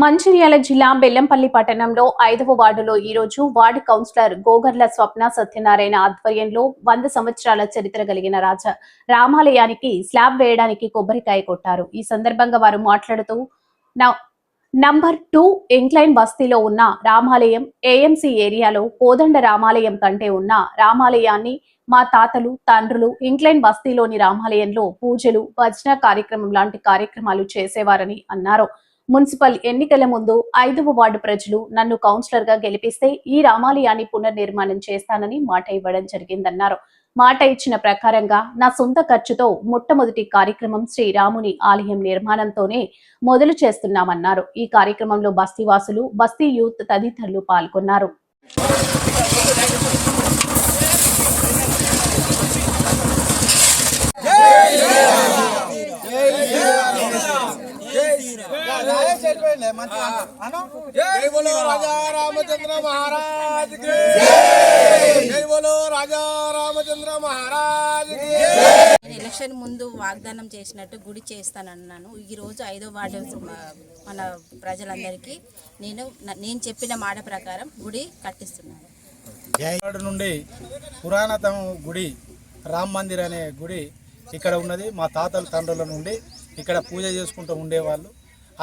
మంచిర్యాల జిల్లా బెల్లంపల్లి పట్టణంలో 5వ వార్డులో ఈరోజు వార్డు కౌన్సిలర్ గోగర్ల స్వప్న సత్యనారాయణ ఆధ్వర్యంలో 100 సంవత్సరాల చరిత్ర కలిగిన రామాలయానికి స్లాబ్ వేయడానికి కొబ్బరికాయ కొట్టారు. ఈ సందర్భంగా వారు మాట్లాడుతూ నంబర్ 2 ఇంక్లైన్ బస్తీలో ఉన్న రామాలయం ఏఎంసీ ఏరియాలో కోదండ రామాలయం కంటే ఉన్న రామాలయాన్ని మా తాతలు తండ్రులు ఇంక్లైన్ బస్తీలోని రామాలయంలో పూజలు భజన కార్యక్రమం లాంటి కార్యక్రమాలు చేసేవారని అన్నారు. మున్సిపల్ ఎన్నికల ముందు 5వ వార్డు ప్రజలు నన్ను కౌన్సిలర్ గా గెలిపిస్తే ఈ రామాలయాన్ని పునర్నిర్మాణం చేస్తానని మాట ఇవ్వడం జరిగిందన్నారు. మాట ఇచ్చిన ప్రకారంగా నా సొంత ఖర్చుతో మొట్టమొదటి కార్యక్రమం శ్రీరాముని ఆలయం నిర్మాణంతోనే మొదలు చేస్తున్నామన్నారు. ఈ కార్యక్రమంలో బస్తీవాసులు, బస్తీ యూత్ తదితరులు పాల్గొన్నారు. जय बोलो राजा रामचंद्र महाराज की जय बोलो राजा रामचंद्र महाराज की ఎలక్షన్ ముందు వాగ్దానం చేసినట్టు గుడి చేస్తానన్నాను. ఈ రోజు 5వ వార్డు మన ప్రజలందరికీ నేను చెప్పిన మాట ప్రకారం గుడి కట్టిస్తున్నాను. నుండి పురాతన గుడి రామ్ మందిర్ అనే గుడి ఇక్కడ ఉన్నది. మా తాతల తండ్రుల నుండి ఇక్కడ పూజ చేసుకుంటూ ఉండేవాళ్ళు.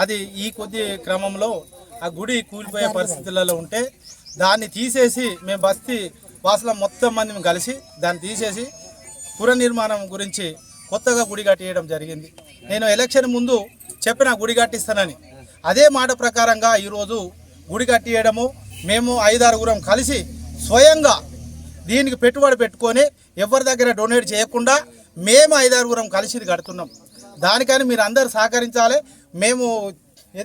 అది ఈ కొద్ది క్రమంలో ఆ గుడి కూలిపోయే పరిస్థితులలో ఉంటే దాన్ని తీసేసి మేము బస్తీ వాసుల మొత్తం మంది కలిసి దాన్ని తీసేసి పునర్నిర్మాణం గురించి కొత్తగా గుడి కట్టియడం జరిగింది. నేను ఎలక్షన్ ముందు చెప్పిన గుడి కట్టిస్తానని అదే మాట ప్రకారంగా ఈరోజు గుడి కట్టియడము మేము 5-6 కలిసి స్వయంగా దీనికి పెట్టుబడి పెట్టుకొని ఎవరి దగ్గర డొనేట్ చేయకుండా మేము 5-6 కలిసి కడుతున్నాం. దానికని మీరు అందరు సహకరించాలి. మేము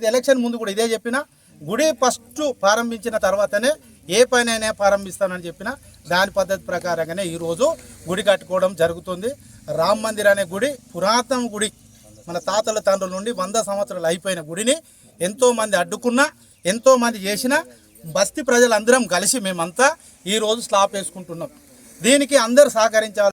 ఎలక్షన్ ముందు కూడా ఇదే చెప్పిన, గుడి ఫస్ట్ ప్రారంభించిన తర్వాతనే ఏ పనైనా ప్రారంభిస్తానని చెప్పిన దాని పద్ధతి ప్రకారంగానే ఈరోజు గుడి కట్టుకోవడం జరుగుతుంది. రామ్ మందిర్ అనే గుడి పురాతన గుడి, మన తాతల తండ్రుల నుండి 100 సంవత్సరాలు అయిపోయిన గుడిని ఎంతోమంది అడ్డుకున్నా, ఎంతోమంది చేసిన బస్తీ ప్రజలందరం కలిసి మేమంతా ఈరోజు స్లాబ్ వేసుకుంటున్నాం. దీనికి అందరూ సహకరించాలి.